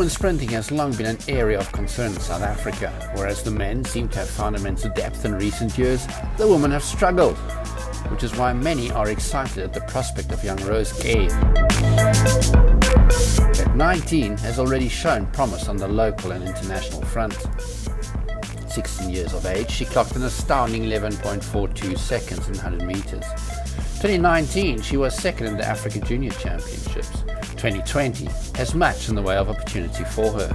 Women's sprinting has long been an area of concern in South Africa. Whereas the men seem to have found immense depth in recent years, the women have struggled, which is why many are excited at the prospect of young Rose Xeyi. At 19, has already shown promise on the local and international front. 16 years of age, she clocked an astounding 11.42 seconds in 100 meters. 2019, she was second in the Africa Junior Championships. 2020 has much in the way of opportunity for her.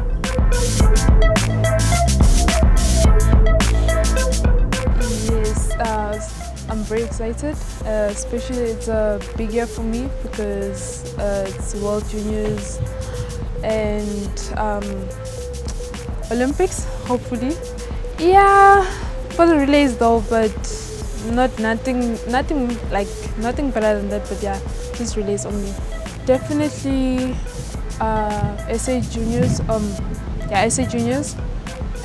Yes, I'm very excited, especially it's a big year for me because it's World Juniors and Olympics, hopefully. Yeah, for the relays though, but nothing better than that, but yeah, just relays only. Definitely SA Juniors, SA Juniors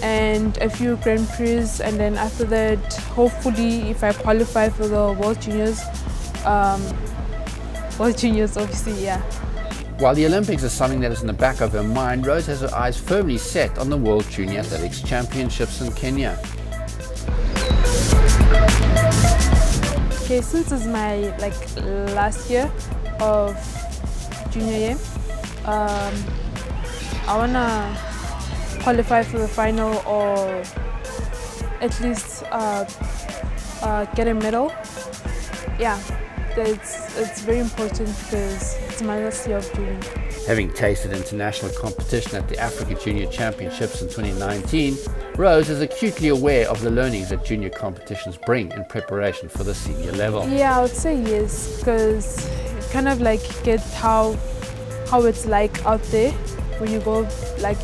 and a few Grand Prix, and then after that, hopefully if I qualify for the World Juniors, obviously, yeah. While the Olympics is something that is in the back of her mind, Rose has her eyes firmly set on the World Junior Athletics Championships in Kenya. Okay, since it's my last year of junior year, I wanna qualify for the final or at least get a medal. Yeah, it's very important because it's my last year of junior. Having tasted international competition at the Africa Junior Championships in 2019, Rose is acutely aware of the learnings that junior competitions bring in preparation for the senior level. Yeah, I would say yes, because you kind of get how it's out there when you go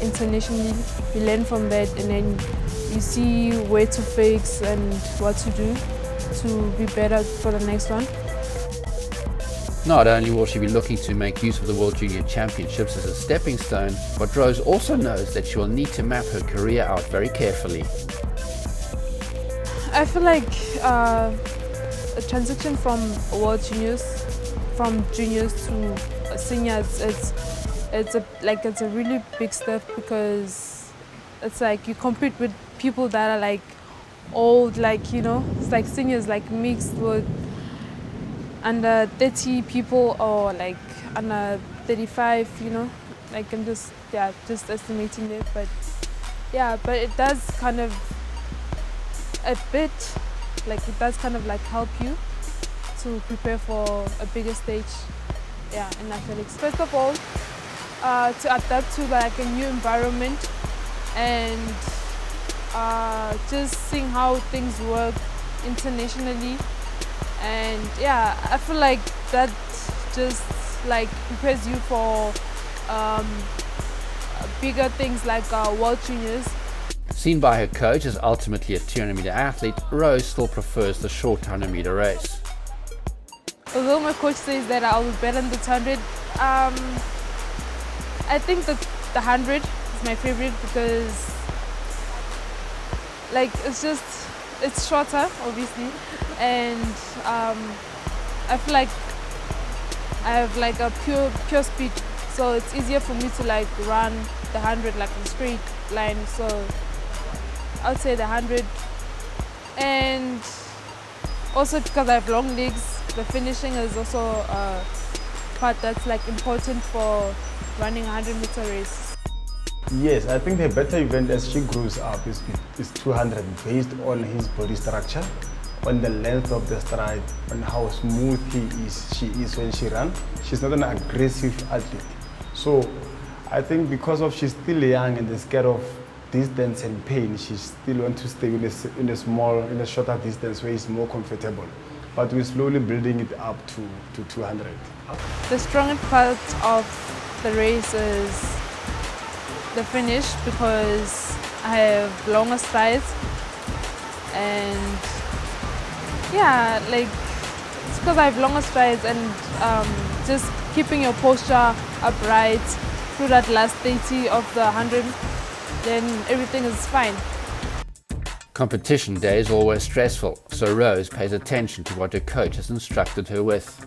internationally. You learn from that, and then you see where to fix and what to do to be better for the next one. Not only will she be looking to make use of the World Junior Championships as a stepping stone, but Rose also knows that she will need to map her career out very carefully. I feel like a transition from World Juniors, from juniors to seniors, it's a really big step because it's you compete with people that are old, it's seniors mixed with under 30 people or under 35, I'm just estimating it, but it does kind of help you to prepare for a bigger stage, in athletics. First of all, to adapt to a new environment and just seeing how things work internationally. And I feel like that just prepares you for bigger things like World Juniors. Seen by her coach as ultimately a 200-meter athlete, Rose still prefers the short 100-meter race. Although my coach says that I'll be better in the 200, I think that the 100 is my favorite because it's shorter, obviously, and I feel like I have a pure speed, so it's easier for me to run the 100 in a straight line. So I would say the 100, and also because I have long legs, the finishing is also a part that's important for running a 100-meter race. Yes, I think the better event as she grows up is 200, based on his body structure, on the length of the stride, on how smooth she is when she runs. She's not an aggressive athlete. So I think because she's still young and scared of distance and pain, she still wants to stay in a shorter distance where it's more comfortable. But we're slowly building it up to 200. The strongest part of the race is the finish because I have longer strides, and it's because I have longer strides and just keeping your posture upright through that last 30 of the 100, then everything is fine. Competition day is always stressful, so Rose pays attention to what her coach has instructed her with.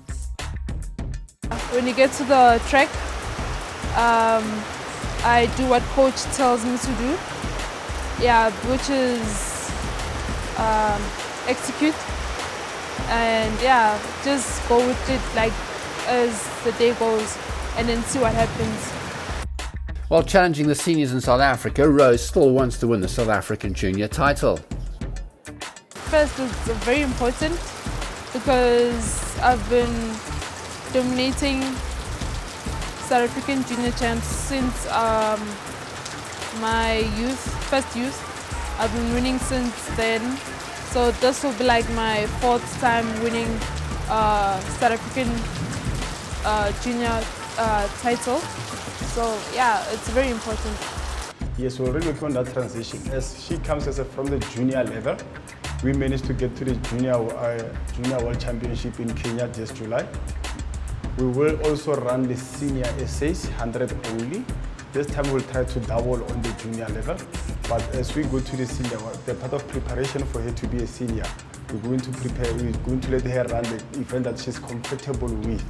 When you get to the track, I do what coach tells me to do. Yeah, which is execute, and yeah, just go with it like as the day goes, and then see what happens. While challenging the seniors in South Africa, Rose still wants to win the South African junior title. First, it's very important because I've been dominating South African junior champs since my first youth. I've been winning since then. So this will be like my 4th time winning South African junior title. So yeah, it's very important. Yes, we're already working on that transition. As she comes from the junior level, we managed to get to the junior world championship in Kenya this July. We will also run the senior essays, 100 only. This time we'll try to double on the junior level. But as we go to the senior, the part of preparation for her to be a senior, we're going to let her run the event that she's comfortable with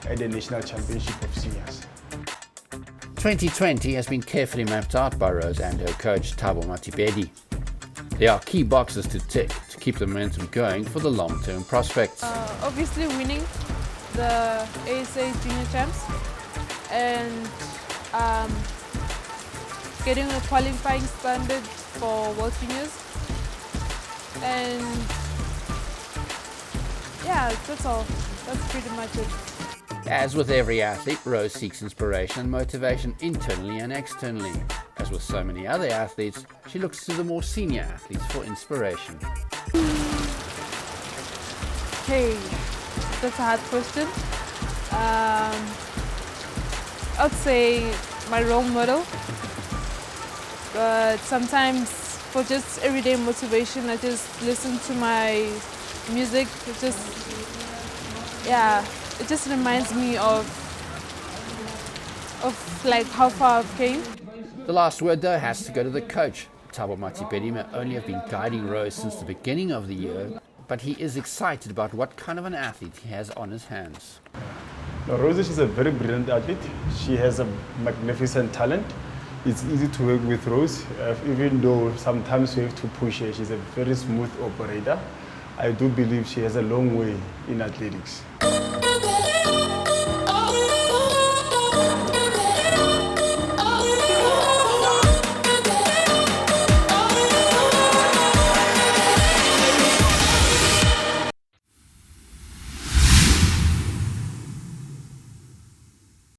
at the National Championship of Seniors. 2020 has been carefully mapped out by Rose and her coach Thabo Matibedi. There are key boxes to tick to keep the momentum going for the long-term prospects. Obviously winning the ASA Junior Champs and getting a qualifying standard for World Juniors, and yeah, that's all. That's pretty much it. As with every athlete, Rose seeks inspiration and motivation internally and externally. As with so many other athletes, she looks to the more senior athletes for inspiration. Okay, that's a hard question. I'd say my role model, but sometimes for just everyday motivation, I just listen to my music. It just reminds me of like how far I've came. The last word though has to go to the coach. Thabo Matibedi may only have been guiding Rose since the beginning of the year, but he is excited about what kind of an athlete he has on his hands. Now, Rose is a very brilliant athlete. She has a magnificent talent. It's easy to work with Rose, even though sometimes we have to push her. She's a very smooth operator. I do believe she has a long way in athletics.